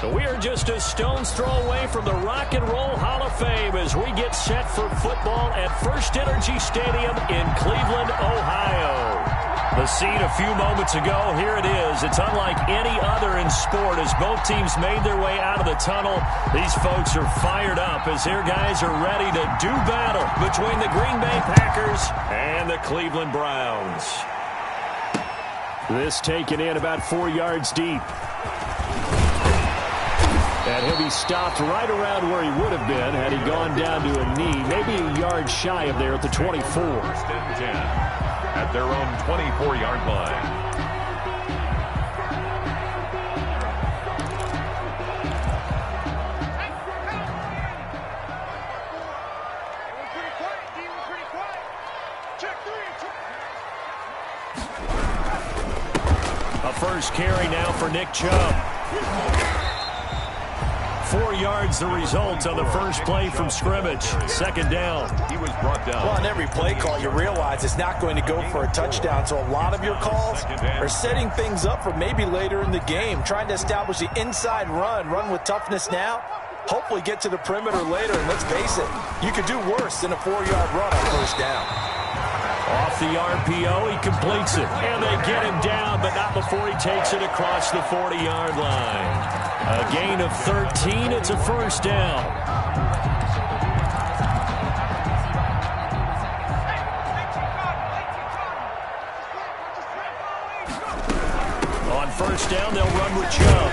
We are just a stone's throw away from the Rock and Roll Hall of Fame as we get set for football at First Energy Stadium in Cleveland, Ohio. The scene a few moments ago, here it is. It's unlike any other in sport as both teams made their way out of the tunnel. These folks are fired up as their guys are ready to do battle between the Green Bay Packers and the Cleveland Browns. This taken in about 4 yards deep. And he'll be stopped right around where he would have been had he gone down to a knee, maybe a yard shy of there at the 24. First and 10 at their own 24-yard line. A first carry now for Nick Chubb. 4 yards the result on the first play from scrimmage. Second down. He was brought down. Well, on every play call, you realize it's not going to go for a touchdown. So a lot of your calls are setting things up for maybe later in the game, trying to establish the inside run with toughness now. Hopefully get to the perimeter later. And let's face it, you could do worse than a 4-yard run on first down. Off the RPO, he completes it. And they get him down, but not before he takes it across the 40-yard line. A gain of 13. It's a first down. On first down, they'll run with Chubb.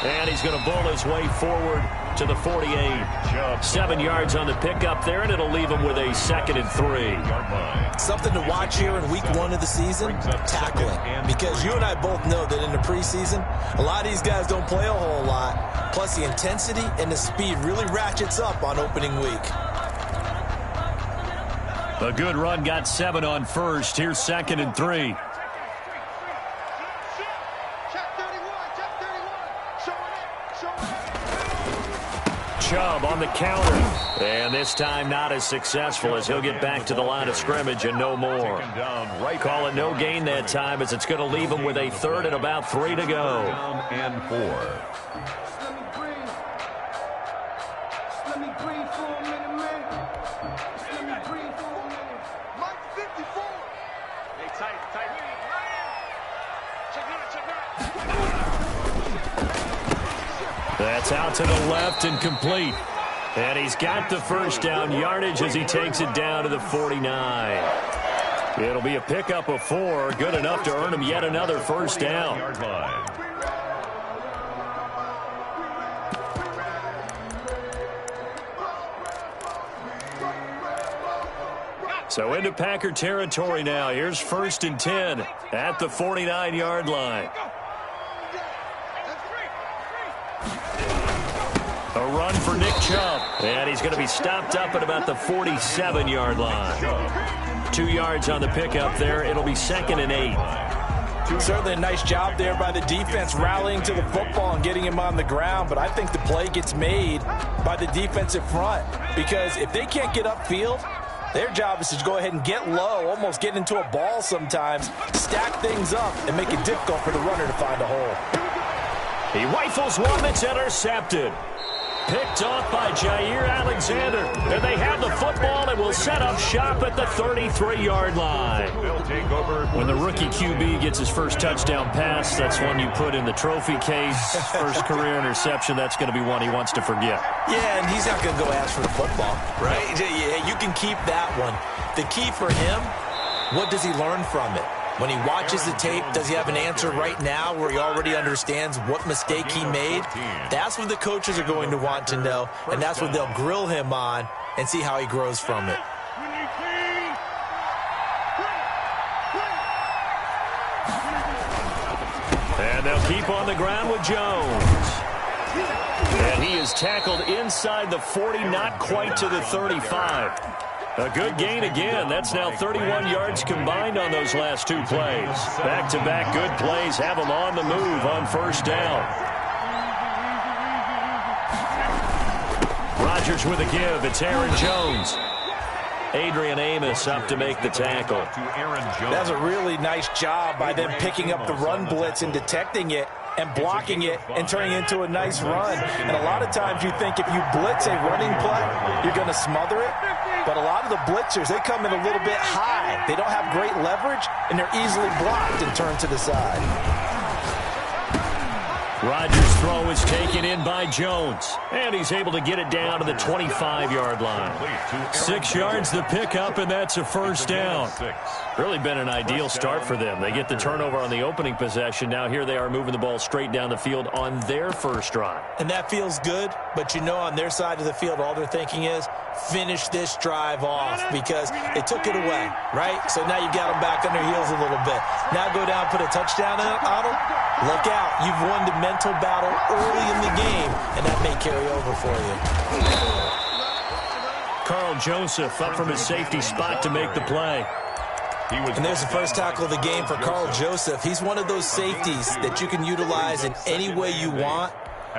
And he's going to bull his way forward to the 48. 7 yards on the pickup there, and it'll leave him with a 2nd and 3. Something to watch here in week 1 of the season, tackling. Because you and I both know that in the preseason, a lot of these guys don't play a whole lot. Plus, the intensity and the speed really ratchets up on opening week. A good run got 7 on first. Here's 2nd and 3. Chubb on the counter. And this time not as successful as he'll get back to the line of scrimmage and no more. Call it no gain that time as it's going to leave him with a 3rd and about 3 to go. And 4. That's out to the left and complete. And he's got the first down yardage as he takes it down to the 49. It'll be a pickup of 4, good enough to earn him yet another first down. So into Packer territory now. Here's 1st and 10 at the 49-yard line. A run for Nick Chubb. And he's going to be stopped up at about the 47-yard line. 2 yards on the pickup there. It'll be 2nd and 8. Certainly a nice job there by the defense rallying to the football and getting him on the ground. But I think the play gets made by the defensive front. Because if they can't get upfield, their job is to go ahead and get low, almost get into a ball sometimes, stack things up, and make it difficult for the runner to find a hole. He rifles one that's intercepted. Picked off by Jair Alexander. And they have the football and will set up shop at the 33-yard line. When the rookie QB gets his first touchdown pass, that's one you put in the trophy case. First career interception, that's going to be one he wants to forget. Yeah, and he's not going to go ask for the football, right? Yeah, you can keep that one. The key for him, what does he learn from it? When he watches the tape, does he have an answer right now where he already understands what mistake he made? That's what the coaches are going to want to know, and that's what they'll grill him on and see how he grows from it. And they'll keep on the ground with Jones. And he is tackled inside the 40, not quite to the 35. A good gain again. That's now 31 yards combined on those last 2 plays. Back-to-back good plays have them on the move on first down. Rodgers with a give. It's Aaron Jones. Adrian Amos up to make the tackle. That's a really nice job by them picking up the run blitz and detecting it. and blocking it and turning it into a nice run. And a lot of times you think if you blitz a running play, you're going to smother it. But a lot of the blitzers, they come in a little bit high. They don't have great leverage, and they're easily blocked and turned to the side. Rodgers' throw is taken in by Jones, and he's able to get it down to the 25-yard line. 6 yards the pickup, and that's a first down. Really been an ideal start for them. They get the turnover on the opening possession. Now here they are moving the ball straight down the field on their first drive. And that feels good, but you know on their side of the field, all they're thinking is finish this drive off because they took it away, right? So now you got them back on their heels a little bit. Now go down, put a touchdown on them. Look out. You've won the mental battle early in the game, and that may carry over for you. Carl Joseph up from his safety spot to make the play. And there's the first tackle of the game for Carl Joseph. He's one of those safeties that you can utilize in any way you want.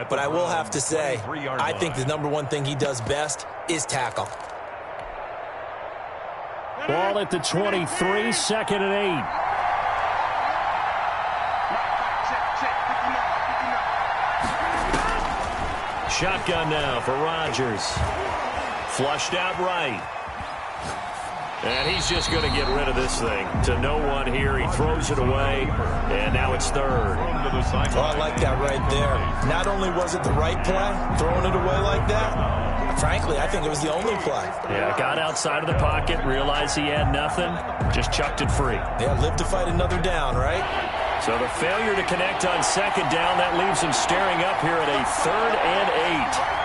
But I will have to say, I think the number one thing he does best is tackle. Ball at the 23, 2nd and 8. Shotgun now for Rodgers. Flushed out right. And he's just going to get rid of this thing. To no one here. He throws it away. And now it's 3rd. Oh, I like that right there. Not only was it the right play, throwing it away like that, frankly, I think it was the only play. Yeah, got outside of the pocket, realized he had nothing, just chucked it free. Yeah, live to fight another down, right? So the failure to connect on 2nd down, that leaves him staring up here at a 3rd and 8.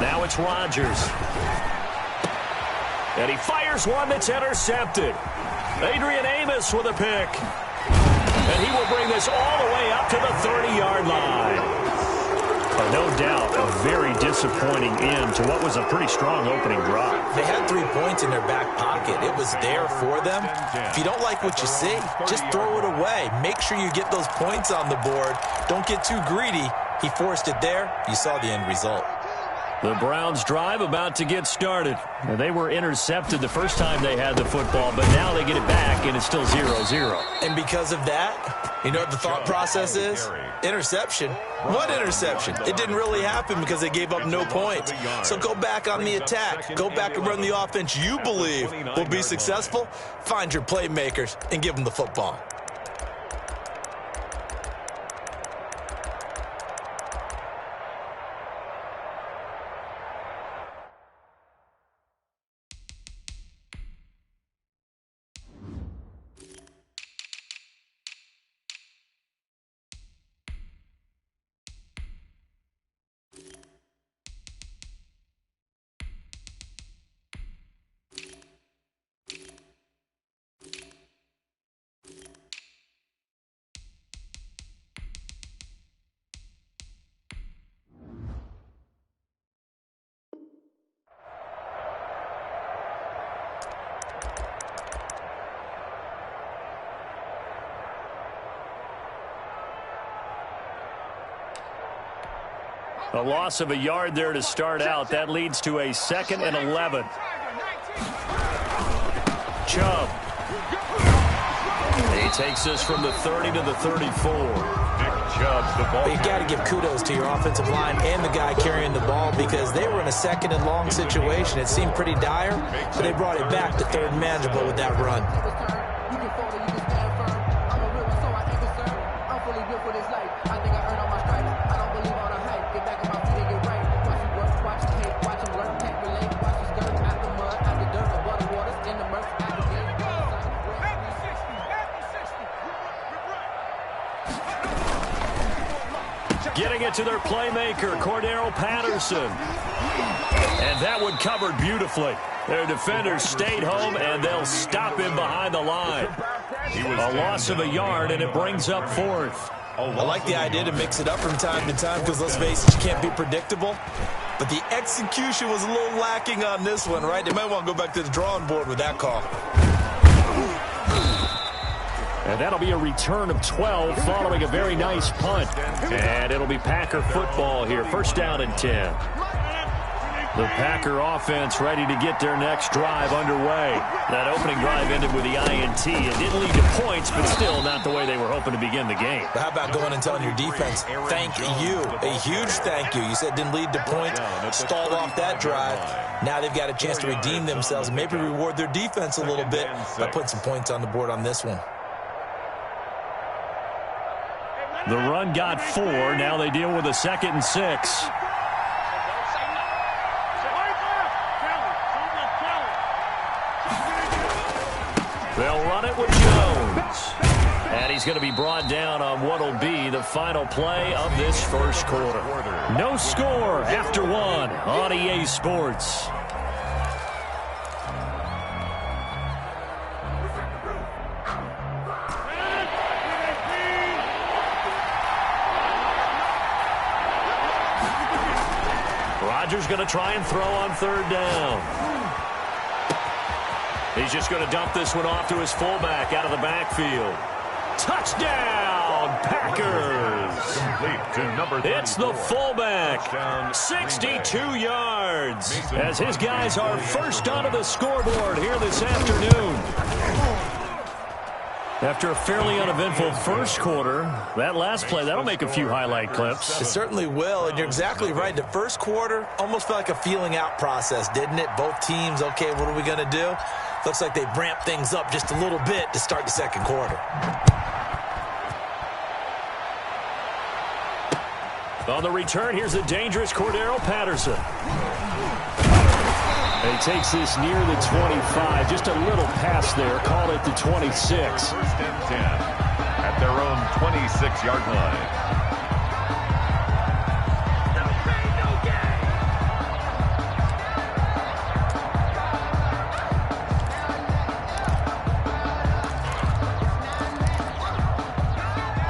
Now it's Rodgers. And he fires one that's intercepted. Adrian Amos with a pick. And he will bring this all the way up to the 30-yard line. No doubt a very disappointing end to what was a pretty strong opening drive. They had 3 points in their back pocket. It was there for them. If you don't like what you see, just throw it away. Make sure you get those points on the board. Don't get too greedy. He forced it there. You saw the end result. The Browns' drive about to get started. Well, they were intercepted the first time they had the football, but now they get it back, and it's still 0-0. And because of that, you know what the thought process is? Interception. What interception? It didn't really happen because they gave up no points. So go back on the attack. Go back and run the offense you believe will be successful. Find your playmakers and give them the football. A loss of a yard there to start out. That leads to a 2nd and 11. Chubb. He takes us from the 30 to the 34. But you got to give kudos to your offensive line and the guy carrying the ball because they were in a 2nd and long situation. It seemed pretty dire, but they brought it back to 3rd and manageable with that run. Getting it to their playmaker, Cordero Patterson. And that one covered beautifully. Their defenders stayed home, and they'll stop him behind the line. A loss of a yard, and it brings up 4th. I like the idea to mix it up from time to time because, let's face it, you can't be predictable. But the execution was a little lacking on this one, right? They might want to go back to the drawing board with that call. And that'll be a return of 12 following a very nice punt. And it'll be Packer football here. First down and 10. The Packer offense ready to get their next drive underway. That opening drive ended with the INT. It didn't lead to points, but still not the way they were hoping to begin the game. But how about going and telling your defense, thank you, a huge thank you. You said it didn't lead to points, stalled off that drive. Now they've got a chance to redeem themselves and maybe reward their defense a little bit by putting some points on the board on this one. The run got 4. Now they deal with a 2nd and 6. They'll run it with Jones. And he's going to be brought down on what will be the final play of this first quarter. No score after 1 on EA Sports. Rodgers going to try and throw on 3rd down. He's just going to dump this one off to his fullback out of the backfield. Touchdown, Packers! It's the fullback, 62 yards, as his guys are first onto the scoreboard here this afternoon. After a fairly uneventful first quarter, that last play, that'll make a few highlight clips. It certainly will, and you're exactly right. The first quarter almost felt like a feeling out process, didn't it? Both teams, okay, what are we going to do? Looks like they ramped things up just a little bit to start the second quarter. On the return, here's the dangerous Cordero Patterson. And he takes this near the 25. Just a little pass there. Call it the 26. First and 10 at their own 26-yard line.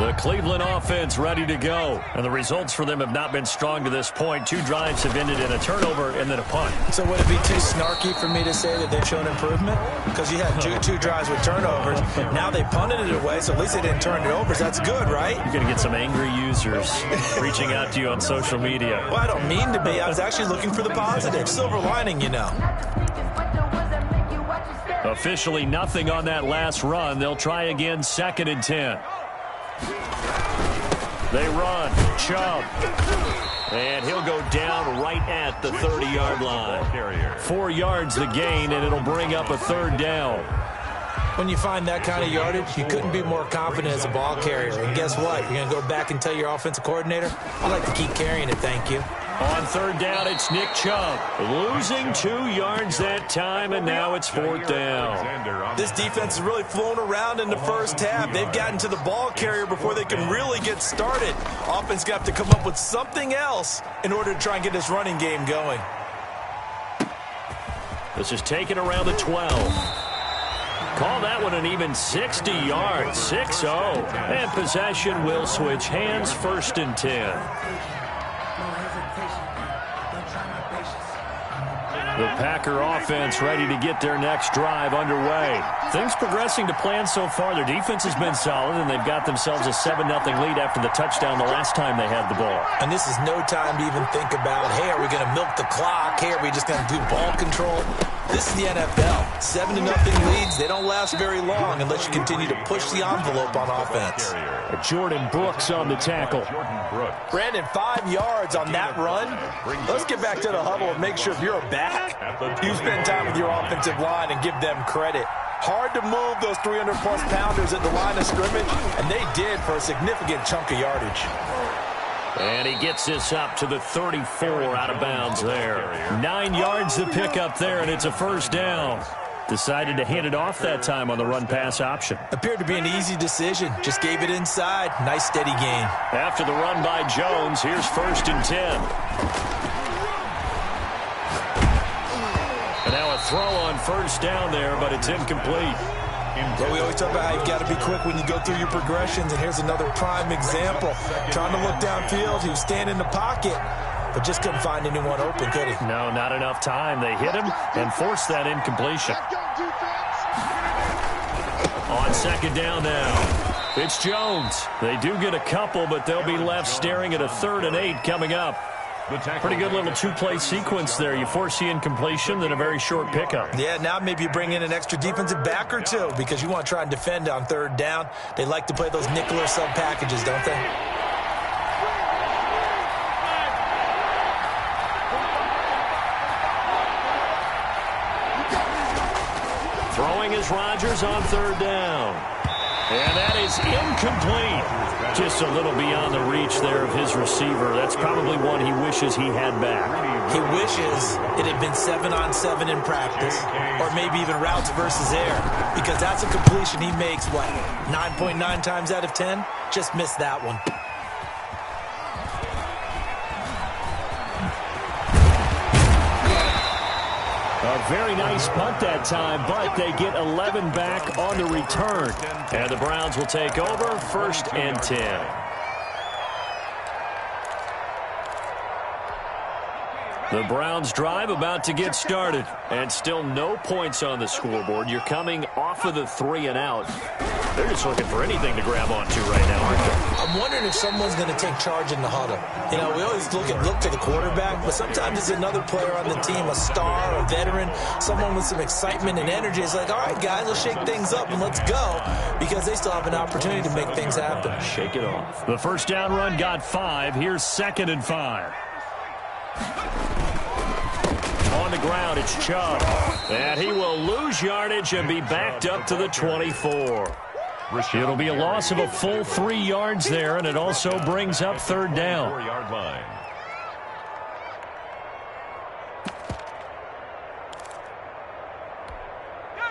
The Cleveland offense ready to go. And the results for them have not been strong to this point. 2 drives have ended in a turnover and then a punt. So would it be too snarky for me to say that they've shown improvement? Because you had two drives with turnovers. Now they punted it away, so at least they didn't turn it over. So that's good, right? You're going to get some angry users reaching out to you on social media. Well, I don't mean to be. I was actually looking for the positive. Silver lining, you know. Officially nothing on that last run. They'll try again, 2nd and 10. They run. Chubb. And he'll go down right at the 30-yard line. 4 yards the gain, and it'll bring up a 3rd down. When you find that kind of yardage, you couldn't be more confident as a ball carrier. And guess what? You're going to go back and tell your offensive coordinator, I'd like to keep carrying it, thank you. On 3rd down, it's Nick Chubb. Losing 2 yards that time, and now it's 4th down. This defense has really flown around in the first half. They've gotten to the ball carrier before they can really get started. Offense got to come up with something else in order to try and get this running game going. This is taken around the 12. Call that one an even 60 yards, 6-0. And possession will switch hands, 1st and 10. The Packer offense ready to get their next drive underway. Things progressing to plan so far. Their defense has been solid, and they've got themselves a 7-0 lead after the touchdown the last time they had the ball. And this is no time to even think about, hey, are we going to milk the clock? Hey, are we just going to do ball control? This is the NFL. 7-0 leads, they don't last very long unless you continue to push the envelope on offense. Jordan Brooks on the tackle. Brandon, 5 yards on that run. Let's get back to the huddle and make sure if you're back, you spend time with your offensive line and give them credit. Hard to move those 300-plus pounders at the line of scrimmage, and they did for a significant chunk of yardage. And he gets this up to the 34 out of bounds there. 9 yards to pick up there, and it's a 1st down. Decided to hand it off that time on the run-pass option. Appeared to be an easy decision. Just gave it inside. Nice, steady gain. After the run by Jones, here's 1st and 10. And now a throw on 1st down there, but it's incomplete. Well, we always talk about how you've got to be quick when you go through your progressions, and here's another prime example. Trying to look downfield, he was standing in the pocket, but just couldn't find anyone open, could he? No, not enough time. They hit him and forced that incompletion. On second down now, it's Jones. They do get a couple, but they'll be left staring at a 3rd and 8 coming up. Pretty good little two-play sequence there. You force the incompletion, then a very short pickup. Yeah, now maybe you bring in an extra defensive back or two because you want to try and defend on 3rd down. They like to play those nickel or sub packages, don't they? Throwing is Rodgers on 3rd down. And that is incomplete. Just a little beyond the reach there of his receiver. That's probably one he wishes he had back. He wishes it had been 7-on-7 in practice, or maybe even routes versus air, because that's a completion he makes, what, 9.9 times out of 10? Just missed that one. A very nice punt that time, but they get 11 back on the return. And the Browns will take over 1st and 10. The Browns drive about to get started. And still no points on the scoreboard. You're coming off of the 3 and out. They're just looking for anything to grab onto right now, aren't they? I'm wondering if someone's going to take charge in the huddle. You know, we always look to the quarterback, but sometimes it's another player on the team, a star, a veteran, someone with some excitement and energy. It's like, all right, guys, let's shake things up and let's go, because they still have an opportunity to make things happen. Shake it off. The first down run got 5. Here's 2nd and 5. On the ground, it's Chubb. And he will lose yardage and be backed up to the 24. It'll be a loss of a full 3 yards there, and it also brings up 3rd down. 4-yard line.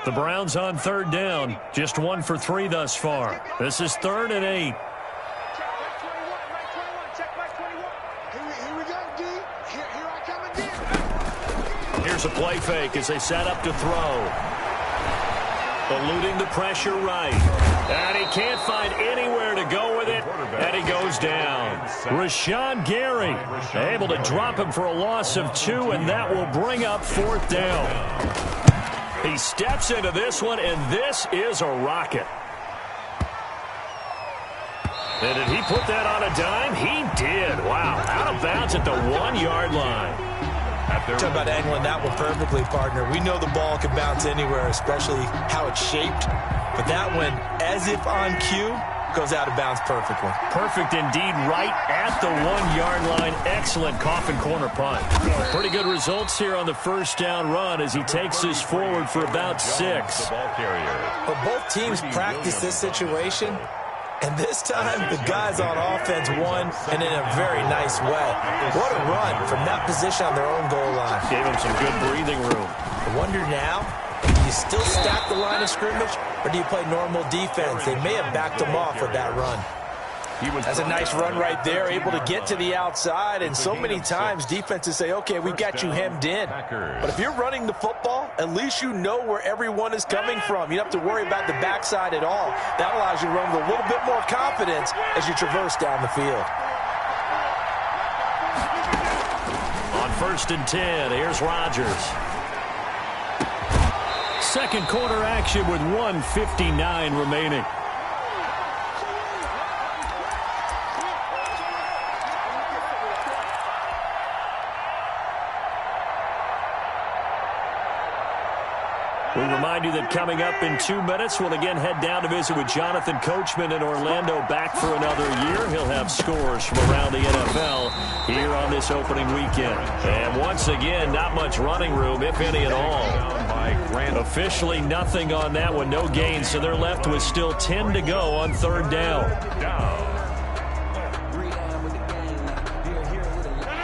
The Browns on 3rd down. Just 1 for 3 thus far. This is 3rd and 8. Here's a play fake as they set up to throw. Eluding the pressure right. And he can't find anywhere to go with it. And he goes down. Rashawn Gary able to drop him for a loss of 2, and that will bring up 4th down. He steps into this one, and this is a rocket. And did he put that on a dime? He did. Wow. Out of bounds at the 1-yard line. Talk about angling that one perfectly, partner. We know the ball can bounce anywhere, especially how it's shaped. But that one, as if on cue, goes out of bounds perfectly. Perfect indeed, right at the 1-yard line. Excellent coffin corner punt. Pretty good results here on the first down run as he takes this forward for about 6. But both teams practice this situation. And this time, the guys on offense won, and in a very nice way. What a run from that position on their own goal line. Gave them some good breathing room. I wonder now, do you still stack the line of scrimmage, or do you play normal defense? They may have backed them off with that run. That's a nice run right there, able to get to the outside, and so many times defenses say, okay, we've got you hemmed in. But if you're running the football, at least you know where everyone is coming from. You don't have to worry about the backside at all. That allows you to run with a little bit more confidence as you traverse down the field. On 1st and 10, here's Rodgers. Second quarter action with 1:59 remaining. We remind you that coming up in 2 minutes, we'll again head down to visit with Jonathan Coachman in Orlando, back for another year. He'll have scores from around the NFL here on this opening weekend. And once again, not much running room, if any at all. Officially nothing on that one, no gain, so they're left with still 10 to go on 3rd down.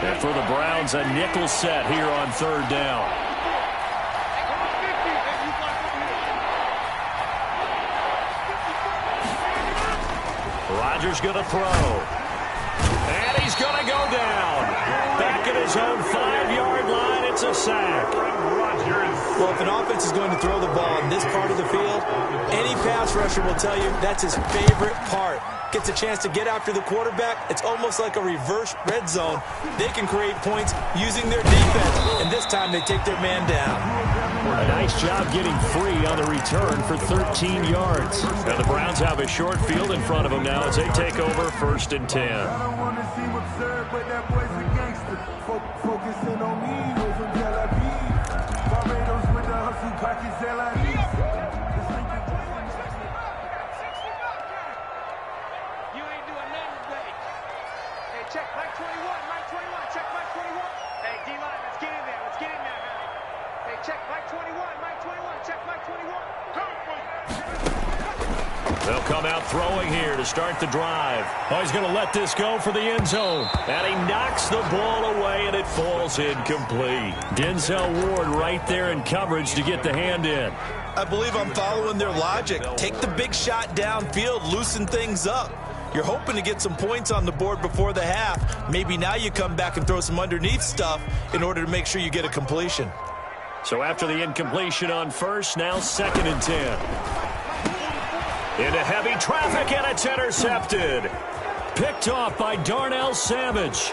And for the Browns, a nickel set here on 3rd down. Rodgers going to throw. And he's going to go down. Back at his own 5-yard line, it's a sack. Well, if an offense is going to throw the ball in this part of the field, any pass rusher will tell you that's his favorite part. Gets a chance to get after the quarterback. It's almost like a reverse red zone. They can create points using their defense, and this time they take their man down. A nice job getting free on the return for 13 yards. Now the Browns have a short field in front of them now as they take over 1st and 10. I don't want to seem absurd, but that boy's a gangster. Focusing on me, way from Tel Aviv. Barbados with the hustle, pockets LIV. You ain't doing nothing today. Hey, check Mike 21, Mike 21, check Mike 21. Hey, D-line, let's get in there, man. Hey, check Mike 21, Mike 21, check Mike 21. They'll come out throwing here to start the drive. Oh, he's going to let this go for the end zone. And he knocks the ball away, and it falls incomplete. Denzel Ward right there in coverage to get the hand in. I believe I'm following their logic. Take the big shot downfield, loosen things up. You're hoping to get some points on the board before the half. Maybe now you come back and throw some underneath stuff in order to make sure you get a completion. So after the incompletion on first, now 2nd and 10. Into heavy traffic, and it's intercepted. Picked off by Darnell Savage.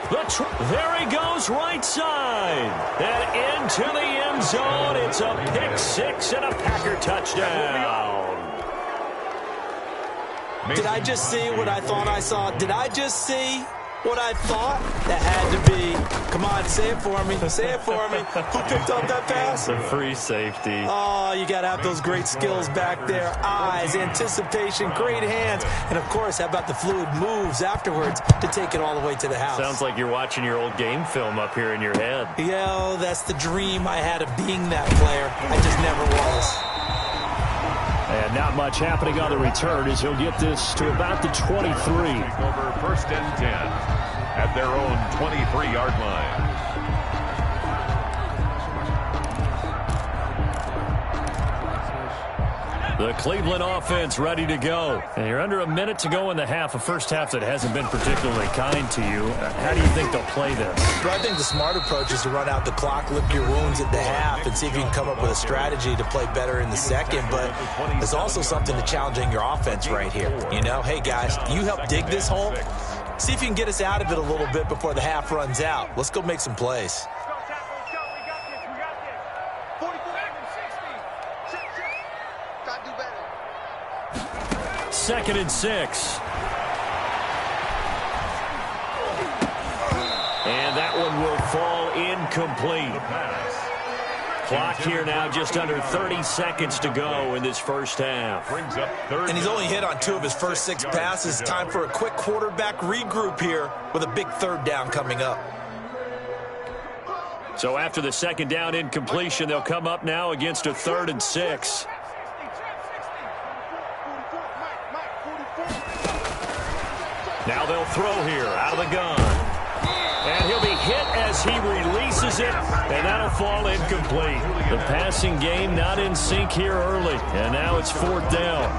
There he goes, right side. And into the end zone. It's a pick six and a Packer touchdown. Did I just see what I thought I saw? Did I just see what I thought? That had to be. Come on, say it for me. Say it for me. Who picked up that pass? The free safety. Oh, you got to have those great skills back there. Eyes, anticipation, great hands. And, of course, how about the fluid moves afterwards to take it all the way to the house? Sounds like you're watching your old game film up here in your head. Yeah, that's the dream I had of being that player. I just never was. And not much happening on the return as he'll get this to about the 23. Over 1st and 10 at their own 23-yard line. The Cleveland offense ready to go. And you're under a minute to go in the half, a first half that hasn't been particularly kind to you. How do you think they'll play this? Well, I think the smart approach is to run out the clock, lick your wounds at the half, and see if you can come up with a strategy to play better in the second. But there's also something to challenging your offense right here. You know, hey, guys, you help dig this hole. See if you can get us out of it a little bit before the half runs out. Let's go make some plays. Second and 6. And that one will fall incomplete. Clock here now just under 30 seconds to go in this first half. And he's only hit on 2 of his first 6 passes. Time for a quick quarterback regroup here with a big 3rd down coming up. So after the 2nd down incompletion, they'll come up now against a 3rd and 6. Now they'll throw here out of the gun. And he'll be hit as he releases it, and that'll fall incomplete. The passing game not in sync here early, and now it's 4th down.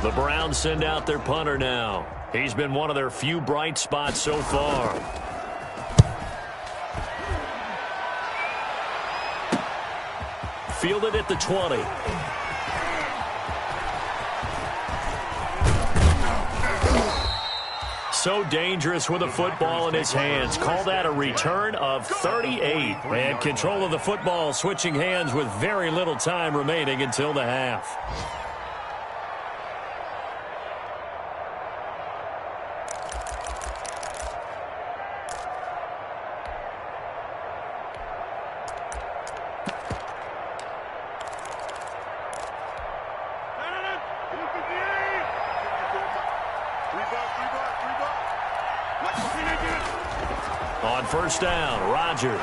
The Browns send out their punter now. He's been one of their few bright spots so far. Fielded at the 20. So dangerous with a football in his hands. Call that a return of 38. And control of the football switching hands with very little time remaining until the half. On first down, Rodgers.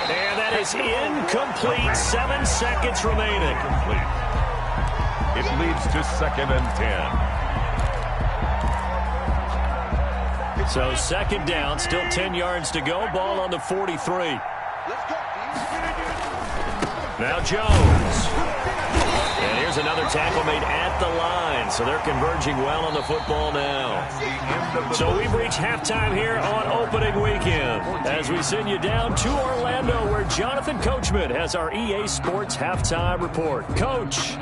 And that is incomplete. 7 seconds remaining. It leads to 2nd and 10. So 2nd down, still 10 yards to go. Ball on the 43. Now Jones. And here's another tackle made at the line. So they're converging well on the football now. So we've reached halftime here on opening weekend as we send you down to Orlando where Jonathan Coachman has our EA Sports halftime report. Coach.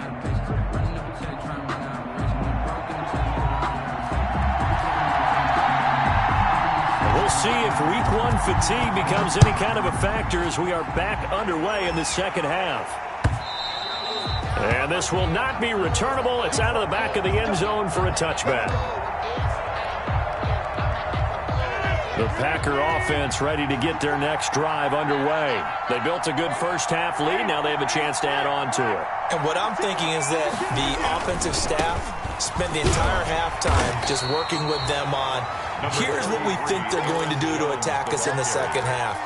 We'll see if Week 1 fatigue becomes any kind of a factor as we are back underway in the second half. And this will not be returnable. It's out of the back of the end zone for a touchback. The Packer offense ready to get their next drive underway. They built a good first-half lead. Now they have a chance to add on to it. And what I'm thinking is that the offensive staff spent the entire halftime just working with them on, here's what we think they're going to do to attack us in the second half.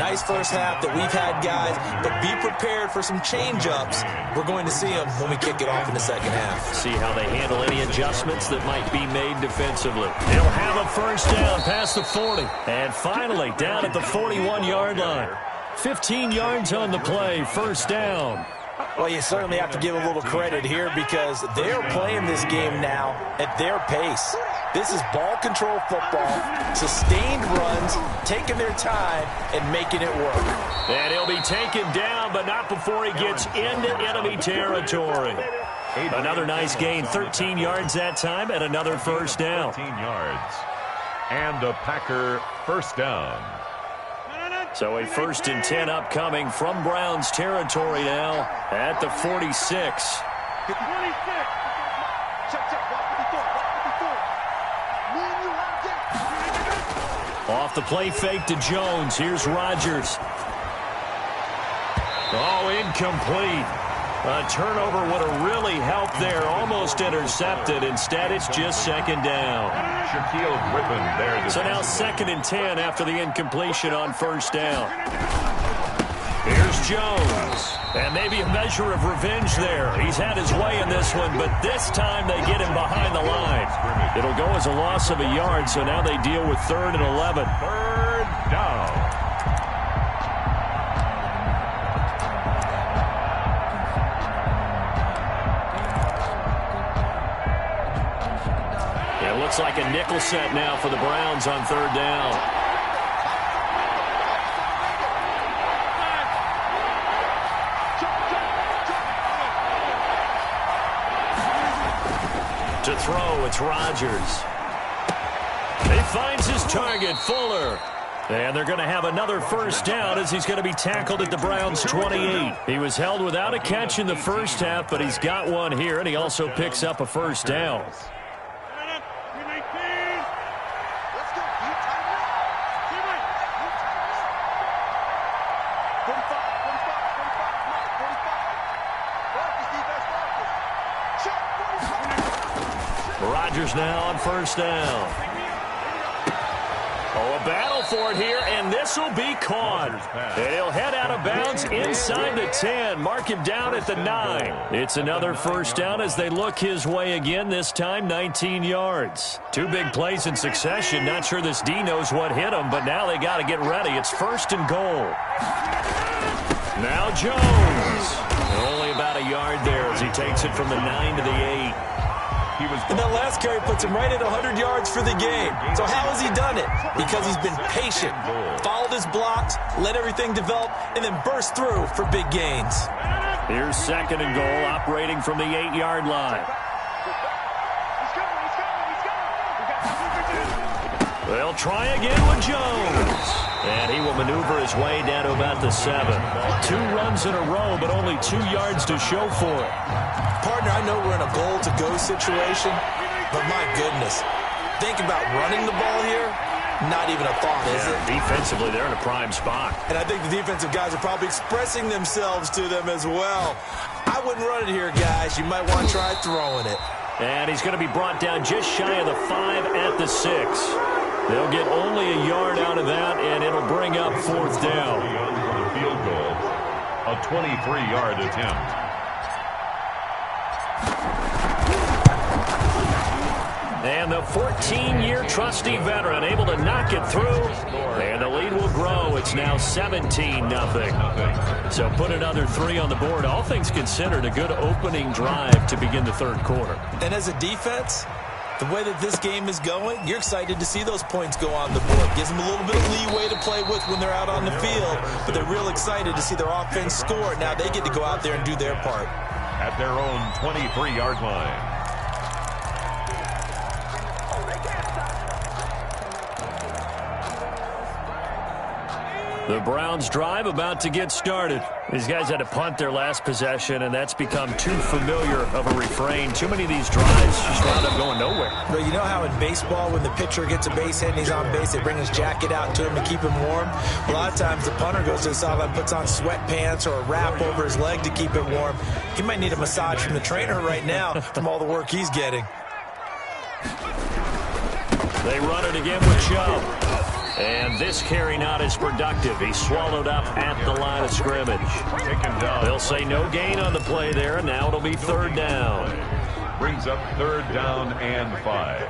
Nice first half that we've had, guys, but be prepared for some change-ups. We're going to see them when we kick it off in the second half. See how they handle any adjustments that might be made defensively. He'll have a first down past the 40. And finally, down at the 41-yard line. 15 yards on the play, first down. Well, you certainly have to give a little credit here because they're playing this game now at their pace. This is ball control football, sustained runs, taking their time, and making it work. And he'll be taken down, but not before he gets into enemy territory. Another nice gain, 13 yards that time, and another first down. 13 yards. And a Packer first down. So a 1st and 10 upcoming from Browns territory now at the 46. Off the play fake to Jones. Here's Rodgers. Oh, incomplete. A turnover would have really helped there. Almost intercepted. Instead, it's just second down. Shaquille Griffin there. So now 2nd and 10 after the incompletion on first down. Here's Jones. And maybe a measure of revenge there. He's had his way in this one, but this time they get him behind the line. It'll go as a loss of a yard, so now they deal with 3rd and 11. 3rd down. It looks like a nickel set now for the Browns on 3rd down. To throw, it's Rodgers. He finds his target, Fuller. And they're going to have another first down as he's going to be tackled at the Browns' 28. He was held without a catch in the first half, but he's got one here, and he also picks up a first down. Rodgers now on first down. Oh, a battle for it here, and this will be caught. And he'll head out of bounds inside the 10. Mark him down at the 9. It's another first down as they look his way again, this time 19 yards. 2 big plays in succession. Not sure this D knows what hit him, but now they got to get ready. It's 1st and goal. Now Jones. Only about a yard there as he takes it from the 9 to the 8. And that last carry puts him right at 100 yards for the game. So how has he done it? Because he's been patient, followed his blocks, let everything develop, and then burst through for big gains. Here's 2nd and goal, operating from the 8-yard line. They'll try again with Jones. And he will maneuver his way down to about the 7. 2 runs in a row, but only 2 yards to show for it. Partner, I know we're in a goal-to-go situation, but my goodness, think about running the ball here, not even a thought, is it? Defensively, they're in a prime spot. And I think the defensive guys are probably expressing themselves to them as well. I wouldn't run it here, guys. You might want to try throwing it. And he's going to be brought down just shy of the 5 at the 6. They'll get only a yard out of that, and it'll bring up 4th down. For the field goal, a 23-yard attempt. And the 14-year trusty veteran able to knock it through. And the lead will grow. It's now 17-0. So put another 3 on the board. All things considered, a good opening drive to begin the 3rd quarter. And as a defense, the way that this game is going, you're excited to see those points go on the board. Gives them a little bit of leeway to play with when they're out on the field. But they're real excited to see their offense score. Now they get to go out there and do their part. At their own 23-yard line. The Browns drive about to get started. These guys had to punt their last possession, and that's become too familiar of a refrain. Too many of these drives just wound up going nowhere. But you know how in baseball, when the pitcher gets a base hit and he's on base, they bring his jacket out to him to keep him warm? A lot of times the punter goes to the sideline, puts on sweatpants or a wrap over his leg to keep it warm. He might need a massage from the trainer right now from all the work he's getting. They run it again with Chubb. And this carry not as productive. He's swallowed up at the line of scrimmage. They'll say no gain on the play there, and now it'll be third down. Brings up third down and 5.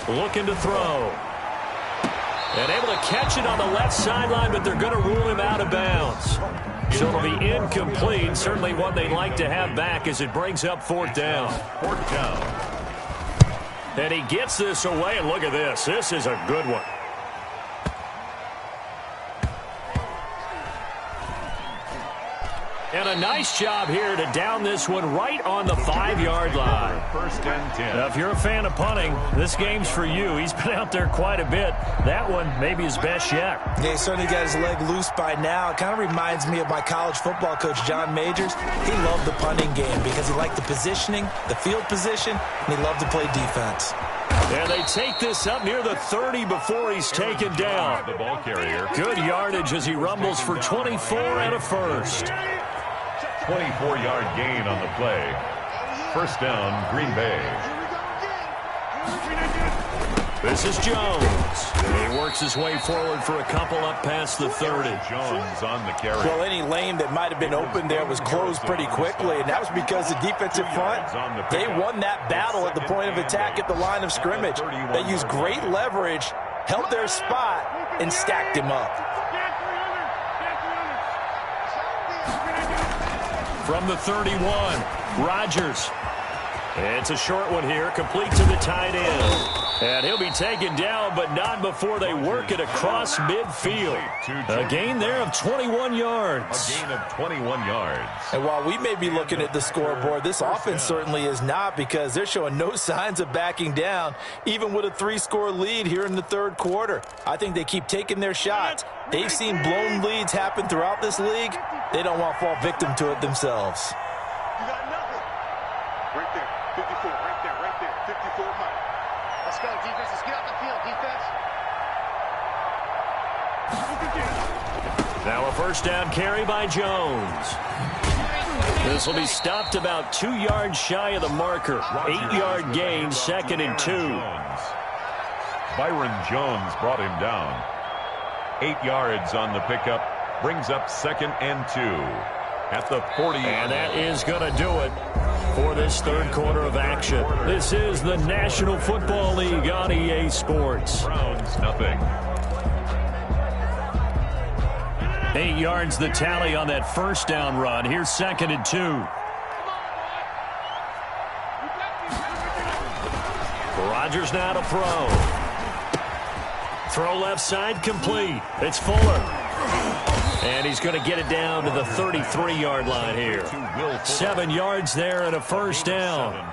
Looking to throw. And able to catch it on the left sideline, but they're going to rule him out of bounds. So it'll be incomplete. Certainly one they'd like to have back as it brings up fourth down. Fourth down. And he gets this away, and look at this. This is a good one. And a nice job here to down this one right on the 5-yard line. First and 10. Now, if you're a fan of punting, this game's for you. He's been out there quite a bit. That one maybe his best yet. Yeah, he certainly got his leg loose by now. It kind of reminds me of my college football coach, John Majors. He loved the punting game because he liked the positioning, the field position, and he loved to play defense. And they take this up near the 30 before he's taken down. The ball carrier. Good yardage as he rumbles for 24 and a first. 24-yard gain on the play. First down, Green Bay. This is Jones. He works his way forward for a couple up past the 30. Jones on the carry. Well, any lane that might have been open there was closed pretty quickly, and that was because the defensive front, they won that battle at the point of attack at the line of scrimmage. They used great leverage, held their spot, and stacked him up. From the 31, Rodgers. It's a short one here, complete to the tight end. And he'll be taken down, but not before they work it across midfield. A gain there of 21 yards. A gain of 21 yards. And while we may be looking at the scoreboard, this offense certainly is not, because they're showing no signs of backing down, even with a 3-score lead here in the third quarter. I think they keep taking their shots. They've seen blown leads happen throughout this league. They don't want to fall victim to it themselves. You got nothing. Right there. 54. Right there. Right there. 54 Mike. Let's go, defense. Let's get out the field, defense. Now a first down carry by Jones. This will be stopped about 2 yards shy of the marker. 8-yard gain, second and 2. Byron Jones brought him down. 8 yards on the pickup. Brings up second and 2 at the 40. And that is going to do it for this third quarter of action. This is the National Football League on EA Sports. Browns, nothing. 8 yards the tally on that first down run. Here's second and 2. Rodgers now to throw. Throw left side complete. It's Fuller. And he's going to get it down to the 33-yard line here. 7 yards there and a first down.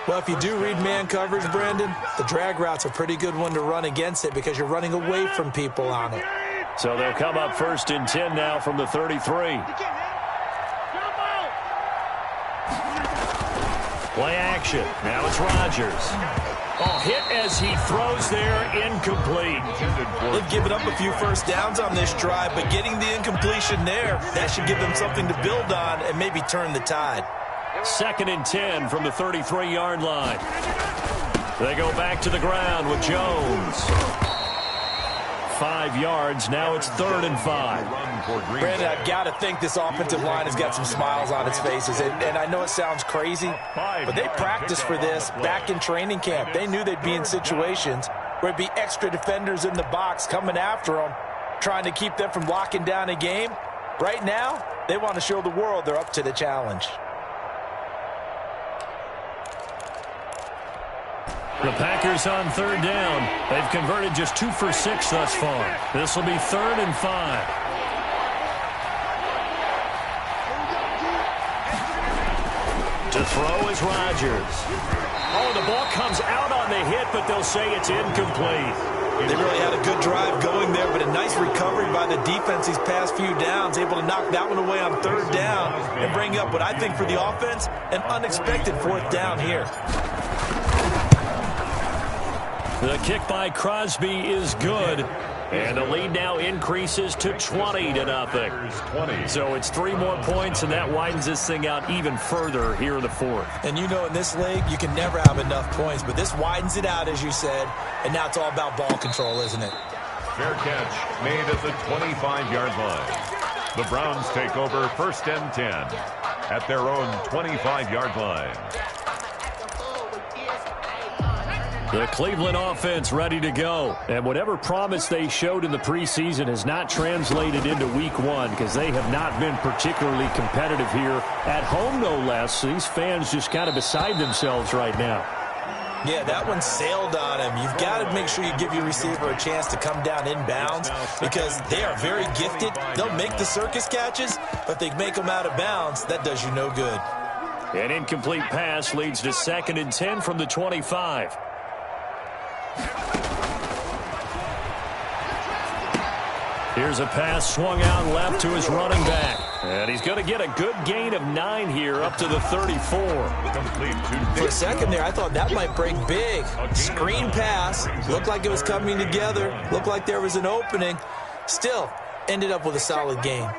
Well, if you do read man coverage, Brandon, the drag route's a pretty good one to run against it because you're running away from people on it. So they'll come up first and 10 now from the 33. Play action. Now it's Rodgers. Oh, hit as he throws there, incomplete. They've given up a few first downs on this drive, but getting the incompletion there, that should give them something to build on and maybe turn the tide. Second and 10 from the 33-yard line. They go back to the ground with Jones. 5 yards. Now it's third and 5. Brandon, I've got to think this offensive line has got some smiles on its faces. And I know it sounds crazy, but they practiced for this back in training camp. They knew they'd be in situations where it'd be extra defenders in the box coming after them, trying to keep them from locking down a game. Right now, they want to show the world they're up to the challenge. The Packers on third down. They've converted just 2 for 6 thus far. This will be third and 5. To throw is Rodgers. Oh, the ball comes out on the hit, but they'll say it's incomplete. They really had a good drive going there, but a nice recovery by the defense these past few downs, able to knock that one away on 3rd down and bring up what I think for the offense, an unexpected 4th down here. The kick by Crosby is good. And the lead now increases to 20-0. So it's 3 more points, and that widens this thing out even further here in the 4th. And you know in this league, you can never have enough points, but this widens it out, as you said, and now it's all about ball control, isn't it? Fair catch made at the 25-yard line. The Browns take over 1st and 10 at their own 25-yard line. The Cleveland offense ready to go. And whatever promise they showed in the preseason has not translated into week 1 because they have not been particularly competitive here at home, no less. These fans just kind of beside themselves right now. Yeah, that one sailed on him. You've got to make sure you give your receiver a chance to come down inbounds because they are very gifted. They'll make the circus catches, but they make them out of bounds. That does you no good. An incomplete pass leads to 2nd and 10 from the 25. Here's a pass swung out left to his running back. And he's going to get a good gain of 9 here up to the 34. For a second there, I thought that might break big. Screen pass. Looked like it was coming together. Looked like there was an opening. Still, ended up with a solid gain.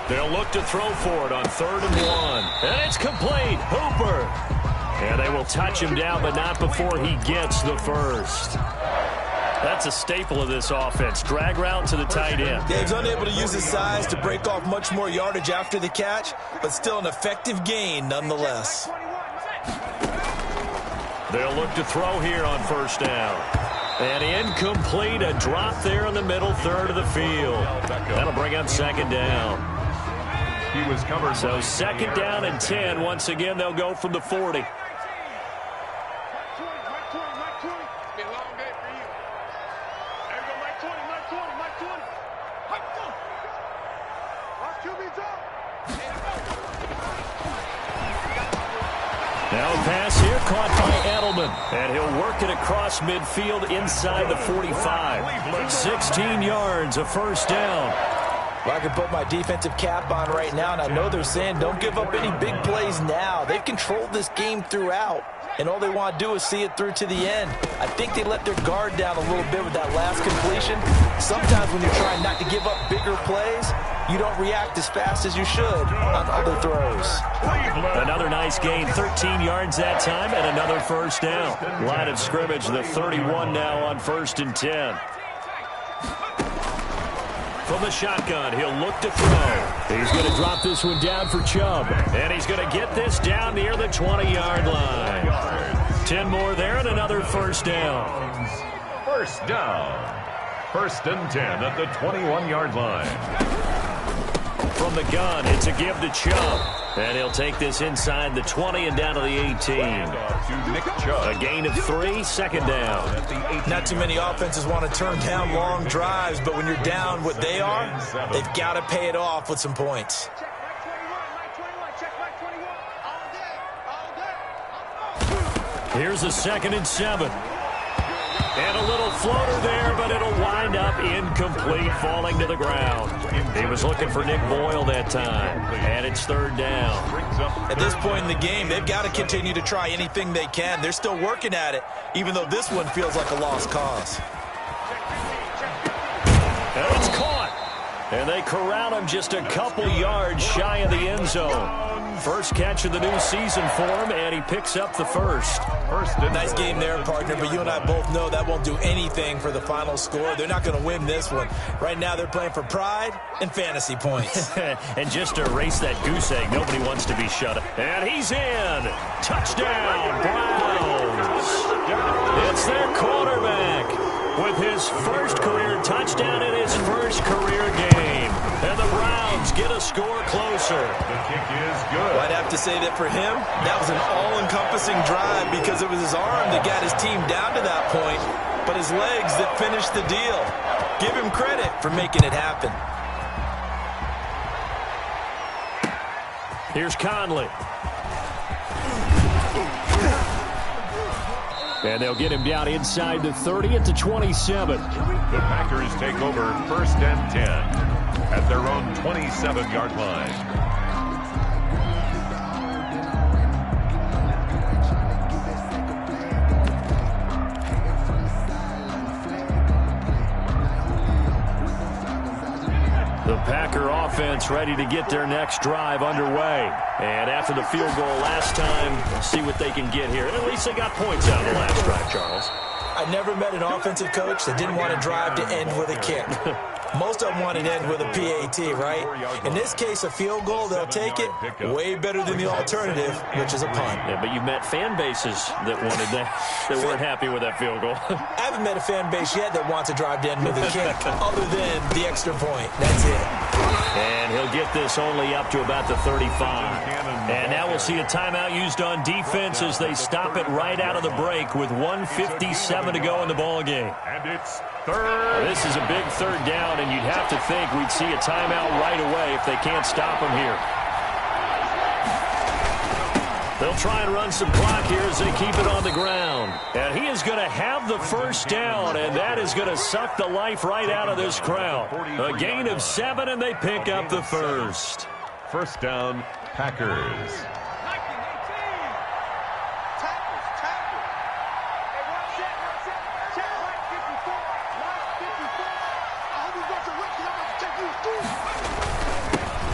They'll look to throw for it on 3rd and 1. And it's complete. Hooper. And they will touch him down, but not before he gets the first. That's a staple of this offense. Drag route to the tight end. Dave's unable to use his size to break off much more yardage after the catch, but still an effective gain nonetheless. They'll look to throw here on 1st down. And incomplete, a drop there in the middle 3rd of the field. That'll bring up 2nd down. He was covered. So 2nd down and 10. Once again, they'll go from the 40. Now a pass here caught by Edelman. And he'll work it across midfield inside the 45. 16 yards, a 1st down. Well, I can put my defensive cap on right now, and I know they're saying don't give up any big plays now. They've controlled this game throughout, and all they want to do is see it through to the end. I think they let their guard down a little bit with that last completion. Sometimes when you're trying not to give up bigger plays, you don't react as fast as you should on other throws. Another nice gain, 13 yards that time, and another 1st down. Line of scrimmage, the 31 now on 1st and 10. From the shotgun, he'll look to throw. He's going to drop this one down for Chubb. And he's going to get this down near the 20-yard line. 10 more there and another 1st down. 1st down. 1st and 10 at the 21-yard line. From the gun, it's a give to Chubb. And he'll take this inside the 20 and down to the 18. A gain of 3, 2nd down. Not too many offenses want to turn down long drives, but when you're down what they are, they've got to pay it off with some points. Here's a 2nd and 7. And a little floater there, but it'll wind up incomplete, falling to the ground. He was looking for Nick Boyle that time, and it's 3rd down. At this point in the game, they've got to continue to try anything they can. They're still working at it, even though this one feels like a lost cause. And it's caught. And they corral him just a couple yards shy of the end zone. First catch of the new season for him, and he picks up the first. Nice game there, partner, but you and I both know that won't do anything for the final score. They're not going to win this one. Right now, they're playing for pride and fantasy points. And just to erase that goose egg, nobody wants to be shut up. And he's in. Touchdown, Browns. It's their quarterback with his first career touchdown in his first career game. And the Browns get a score closer. The kick is good. Well, I'd have to say that for him, that was an all-encompassing drive because it was his arm that got his team down to that point, but his legs that finished the deal. Give him credit for making it happen. Here's Conley. And they'll get him down inside the 30 at the 27. The Packers take over 1st and 10 at their own 27-yard line. The Packer offense ready to get their next drive underway. And after the field goal last time, we'll see what they can get here. And at least they got points out of the last drive, Charles. I never met an offensive coach that didn't want to drive to end with a kick. Most of them want to end with a PAT, right? In this case, a field goal, they'll take it way better than the alternative, which is a punt. Yeah, but you've met fan bases that wanted that weren't happy with that field goal. I haven't met a fan base yet that wants to drive to end with a kick other than the extra point. That's it. And he'll get this only up to about the 35. And now we'll see a timeout used on defense as they stop it right out of the break with 1:57 to go in the ballgame. And it's third. This is a big third down, and you'd have to think we'd see a timeout right away if they can't stop him here. They'll try and run some clock here as they keep it on the ground. And he is going to have the first down, and that is going to suck the life right out of this crowd. A gain of 7, and they pick up the first. First down, Packers.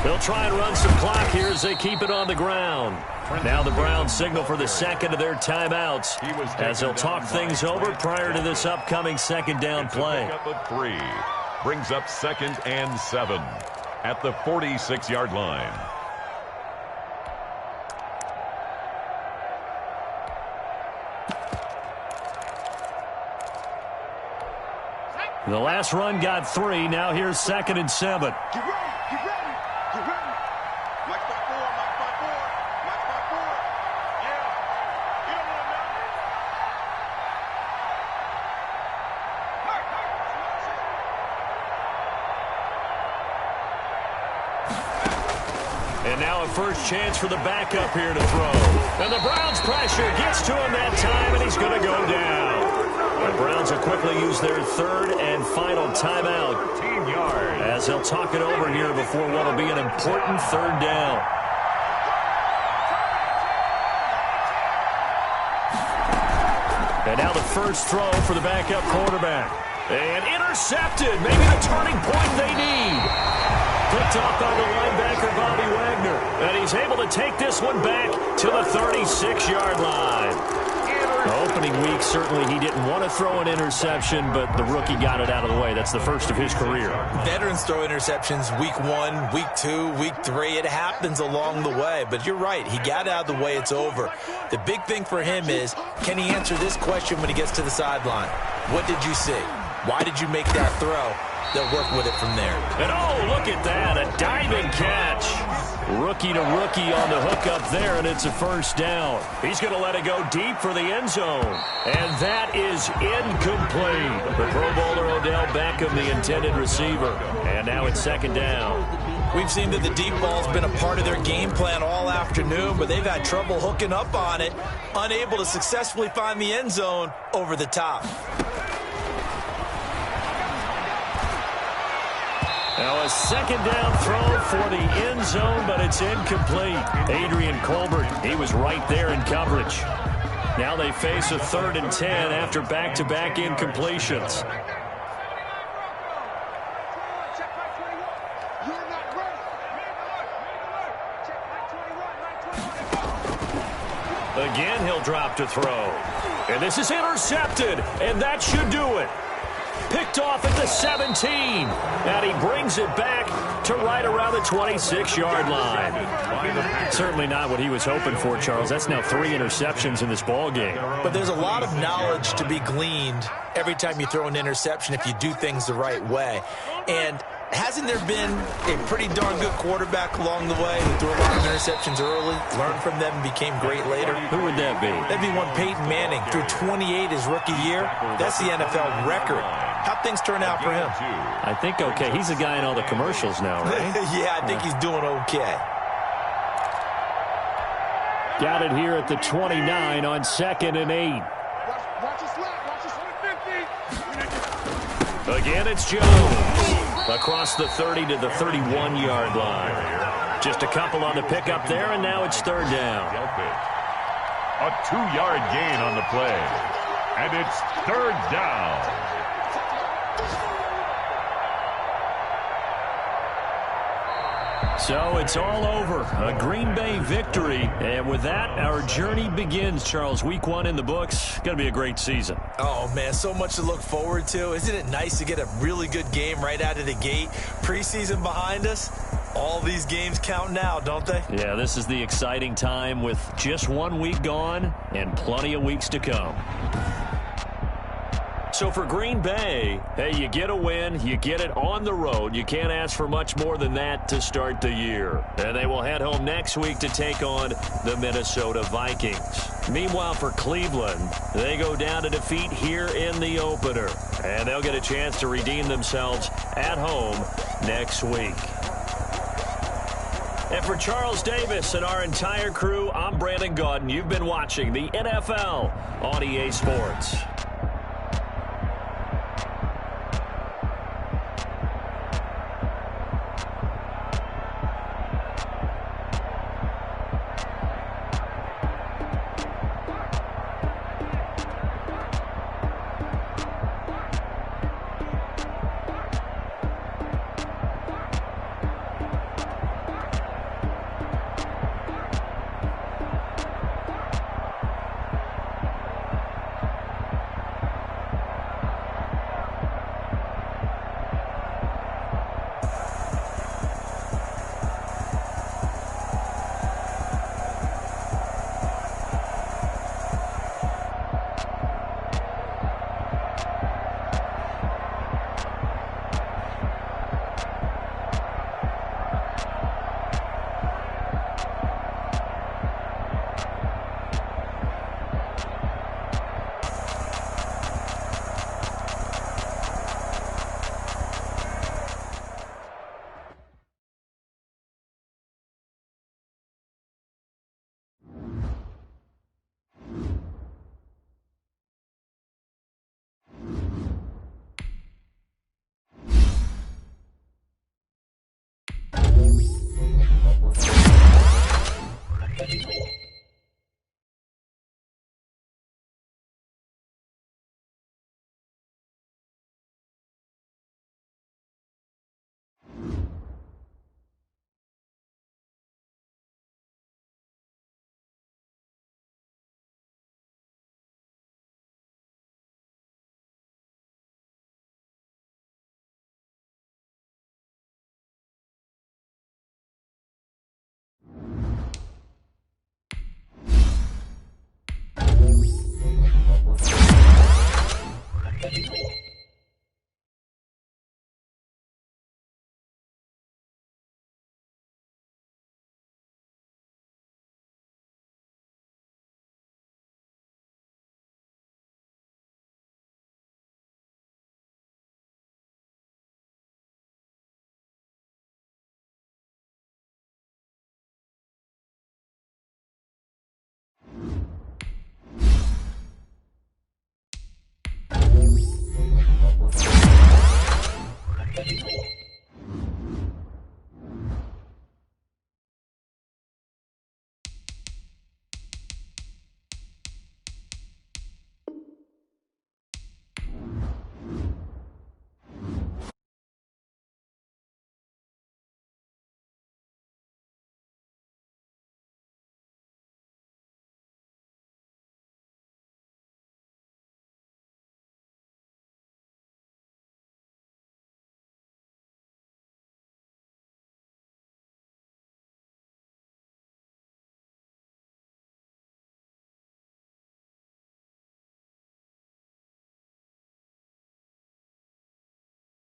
They'll try and run some clock here as they keep it on the ground. Now the Browns signal for the second of their timeouts as they'll talk things over prior to this upcoming second down play. Up of 3. Brings up 2nd and 7 at the 46-yard line. The last run got 3. Now here's 2nd and 7. Get ready, get ready, get ready. Mike 5-4, Mike 5-4, Mike 5-4. Yeah, get him on now. And now a first chance for the backup here to throw. And the Browns pressure gets to him that time, and he's going to go down. The Browns will quickly use their third and final timeout as they'll talk it over here before what will be an important third down. And now the first throw for the backup quarterback. And intercepted. Maybe the turning point they need. Picked off by the linebacker, Bobby Wagner. And he's able to take this one back to the 36-yard line. Opening week, certainly he didn't want to throw an interception, but the rookie got it out of the way. That's the first of his career. Veterans throw interceptions week 1, week 2, week 3. It happens along the way, but you're right. He got out of the way. It's over. The big thing for him is, can he answer this question when he gets to the sideline? What did you see? Why did you make that throw? They'll work with it from there. And oh, look at that, a diving catch. Rookie to rookie on the hook up there, and it's a first down. He's going to let it go deep for the end zone. And that is incomplete. The Pro Bowler Odell Beckham, the intended receiver. And now it's second down. We've seen that the deep ball's been a part of their game plan all afternoon, but they've had trouble hooking up on it, unable to successfully find the end zone over the top. Now a second down throw for the end zone, but it's incomplete. Adrian Colbert, he was right there in coverage. Now they face a 3rd and 10 after back-to-back incompletions. Again, he'll drop to throw. And this is intercepted, and that should do it. Picked off at the 17, and he brings it back to right around the 26-yard line. Certainly not what he was hoping for, Charles. That's now 3 interceptions in this ball game. But there's a lot of knowledge to be gleaned every time you throw an interception if you do things the right way. And hasn't there been a pretty darn good quarterback along the way who threw a lot of interceptions early, learned from them, and became great later? Who would that be? That'd be one Peyton Manning. Threw 28 his rookie year. That's the NFL record. How'd things turn out for him? I think okay. He's a guy in all the commercials now, right? Yeah, I think he's doing okay. Got it here at the 29 on 2nd and 8. Watch his left. Watch his 150. Again, it's Jones. Across the 30 to the 31-yard line. Just a couple on the pickup there, and now it's third down. A 2-yard gain on the play. And it's third down. So it's all over. A Green Bay victory. And with that, our journey begins, Charles. Week 1 in the books. Going to be a great season. Oh, man, so much to look forward to. Isn't it nice to get a really good game right out of the gate? Preseason behind us. All these games count now, don't they? Yeah, this is the exciting time with just 1 week gone and plenty of weeks to come. So for Green Bay, hey, you get a win, you get it on the road. You can't ask for much more than that to start the year. And they will head home next week to take on the Minnesota Vikings. Meanwhile, for Cleveland, they go down to defeat here in the opener. And they'll get a chance to redeem themselves at home next week. And for Charles Davis and our entire crew, I'm Brandon Gaudin. You've been watching the NFL on EA Sports.